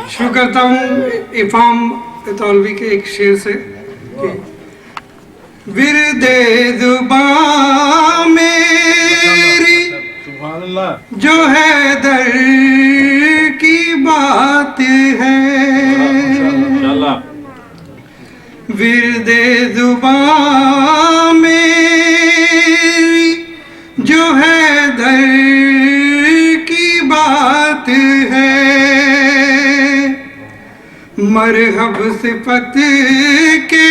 शुरू करता हूँ इफाम इतालवी के एक शेर से कि विरदे ज़ुबां मेरी जो है दर की बात है, विरदे ज़ुबां मेरी जो है दर की बात है, मरहब सिफत के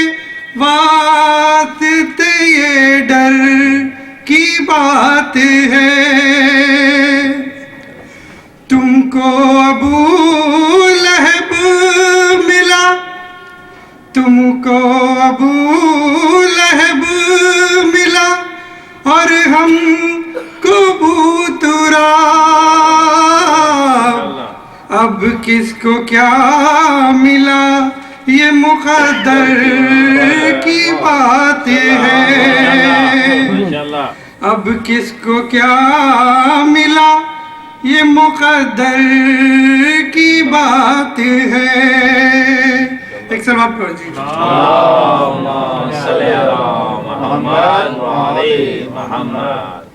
वास्ते ये डर की बात है। तुमको अबू लहब मिला, तुमको अबू लहब मिला और हमको बूतुरा, अब किसको क्या मिला ये मुक़द्दर की बात है, अब किसको क्या मिला ये मुक़द्दर की बात है। एक सवाल कर जी।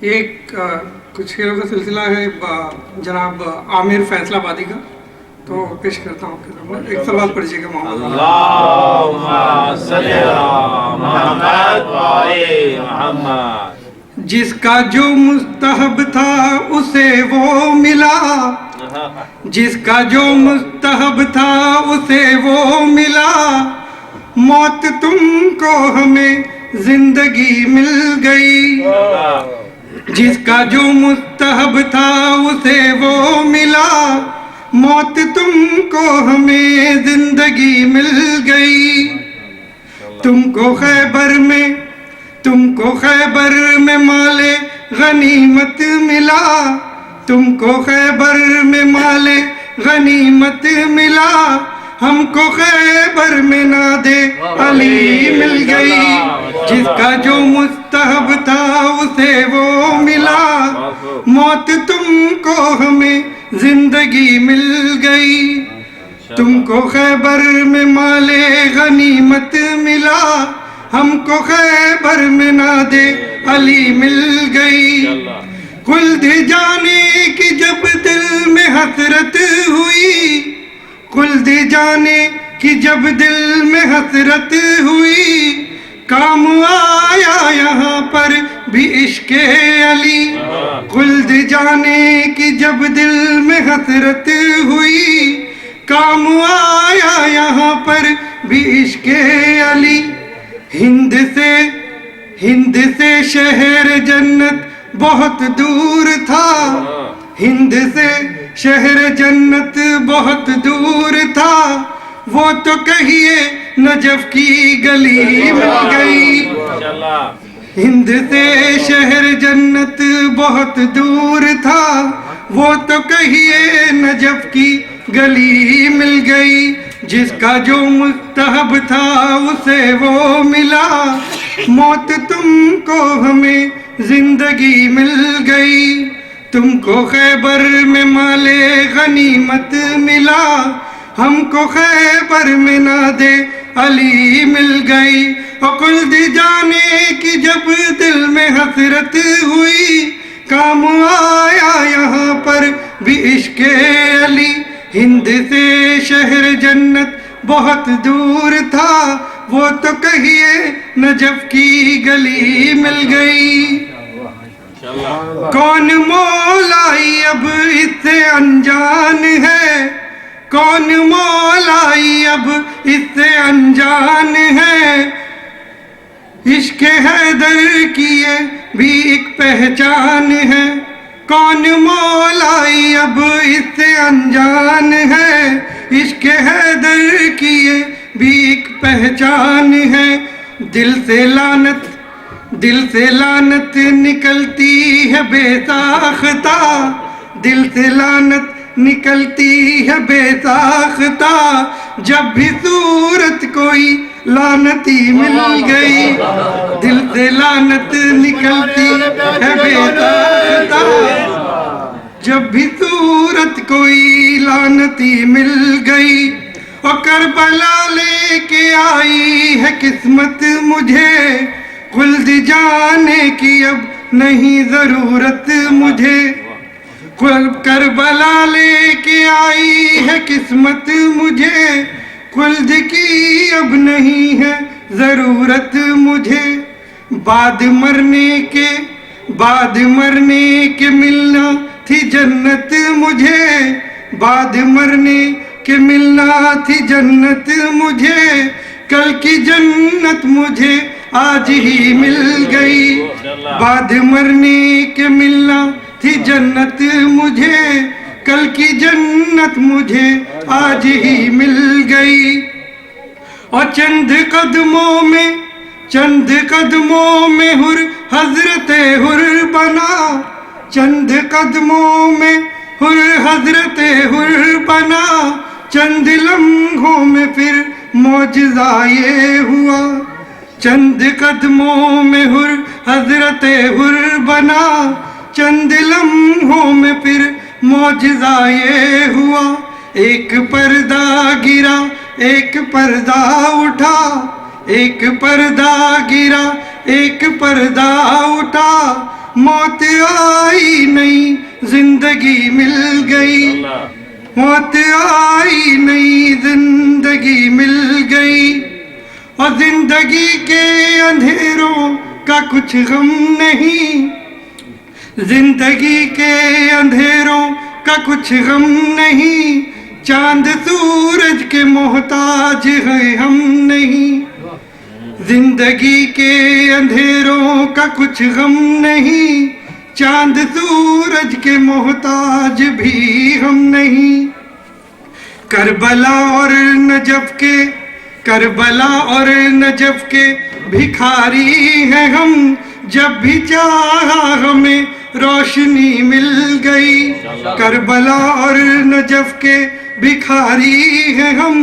एक कुछ शेरों का सिलसिला है जनाब आमिर फैसलाबादी का, तो पेश करता हूँ आपके सामने। एक सवाल पढ़िएगा मोहम्मद। जिसका जो मुस्तहब था उसे वो मिला, जिसका जो मुस्तहब था उसे वो मिला, मौत तुमको हमें जिंदगी मिल गई, जिसका जो मुस्तहब था उसे वो मिला, मौत तुमको हमें जिंदगी मिल गई। तुमको खैबर में माले गनीमत मिला, तुमको खैबर में माले गनीमत मिला, हमको खैबर में नादे अली मिल गई, जिसका जो मुस्तहब था उसे वो मिला, मौत तुमको हमें जिंदगी मिल गई। तुमको खैबर में माले गनीमत मिला, हमको खैबर में नादे अली मिल गई। खुल्द जाने की जब दिल में हसरत हुई, खुल्द जाने की जब दिल में हसरत हुई, काम आया यहाँ पर भी इश्क़े अली। खुल्द जाने की जब दिल में हसरत हुई, काम आया यहाँ पर भी इश्क़े अली। हिंद से शहर जन्नत बहुत दूर था, हिंद से शहर जन्नत बहुत दूर था, वो तो कहिए नजफ की गली मिल गई। हिंद से शहर जन्नत बहुत दूर था, वो तो कहिए नजफ की गली मिल गई, जिसका जो मुस्तहब था उसे वो मिला, मौत तुमको हमें जिंदगी मिल गई। तुमको खैबर में माले गनीमत मिला, हमको खैबर में नादे अली मिल गई। खुल्द जाने की जब दिल में हसरत हुई, काम आया यहाँ पर भी इश्क़े अली। हिंद से शहर जन्नत बहुत दूर था, वो तो कहिए नजफ की गली मिल गई। कौन मौलाई अब इससे अनजान है, कौन मौलाई अब इससे अनजान है, इश्क़ हैदर की ये भी एक पहचान है। कौन मौलाई अब इससे अनजान है, इश्क़ हैदर की ये भी एक पहचान है। दिल से लानत निकलती है बेसाख्ता, दिल से लानत निकलती है बेसाख्ता, जब भी सूरत कोई लानती मिल गई। दिल से लानत निकलती है बेसाख्ता, जब भी सूरत कोई सलामती मिल गई। और करबला लेके आई है किस्मत मुझे, खुल्द जाने की अब नहीं जरूरत मुझे। करबला लेके आई है किस्मत मुझे, खुल्द की अब नहीं है जरूरत मुझे। बाद मरने के मिलना थी जन्नत मुझे, बाद मरने के मिलना थी जन्नत मुझे। कल की जन्नत मुझे आज ही मिल गई। बाद मरने के मिलना थी जन्नत मुझे, कल की जन्नत मुझे आज ही मिल गई। और चंद कदमों में हुर हजरते हुर बना, चंद कदमों में हुर हजरते हुर बना। चंद लम्हों में फिर मौजज़ा ये हुआ, चंद कदमों में हुर हजरते हुर बना। चंद लम्हों में फिर मौजज़ा ये हुआ। एक पर्दा गिरा एक पर्दा उठा, एक पर्दा गिरा एक पर्दा उठा। मौत आई नहीं जिंदगी मिल गई, मौत आई नहीं जिंदगी मिल गई। और जिंदगी के अंधेरों का कुछ गम नहीं, जिंदगी के अंधेरों का कुछ गम नहीं। चांद सूरज के मोहताज हैं हम नहीं, जिंदगी के अंधेरों का कुछ गम नहीं। चांद सूरज के मोहताज भी हम नहीं। करबला और नजफ के भिखारी हैं हम, जब भी चाहा हमें रोशनी मिल गई। करबला और नजफ के भिखारी हैं हम,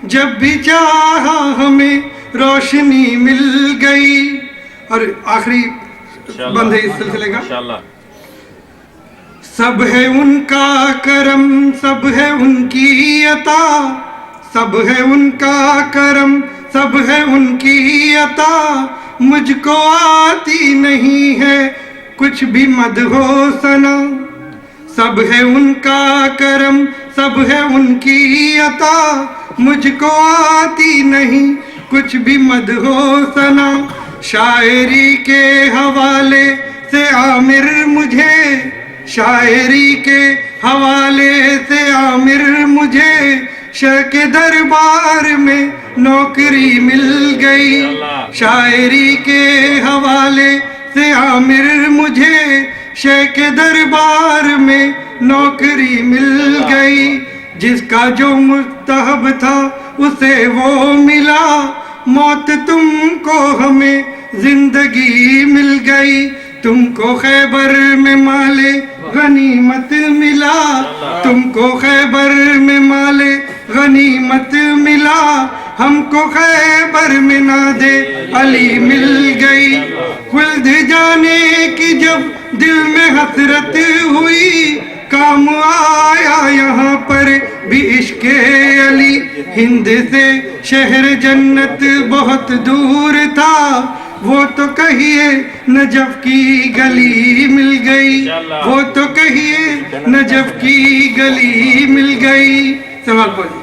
जब भी चाहा हमें रोशनी मिल गई। और आखिरी बंद है इस सिलसिले का। सब है उनका करम, सब है उनकी अता, सब है उनका करम, सब है उनकी अता। मुझको आती नहीं है कुछ भी मदहो सना, सब है उनका करम, सब है उनकी अता। मुझको आती नहीं कुछ भी मदहो सना। शायरी के हवाले से आमिर मुझे, शायरी के हवाले से आमिर मुझे। शाह के दरबार में नौकरी मिल गई। शायरी के हवाले से आमिर मुझे, शाह के दरबार में नौकरी मिल गई। जिसका जो मुस्तहब था उसे वो मिला, मौत तुमको हमें जिंदगी मिल गई। तुमको खैबर में माले गनीमत मिला, तुमको खैबर में माले गनीमत मिला। हमको खैबर में नादे अली मिल गई। खुल्द जाने की जब दिल में हसरत हुई, काम आया यहाँ पर भी इश्क़े अली। हिंद से शहर जन्नत बहुत दूर था, वो तो कहिए नजफ की गली मिल गई, वो तो कहिए नजफ की गली मिल गई। सवाल पर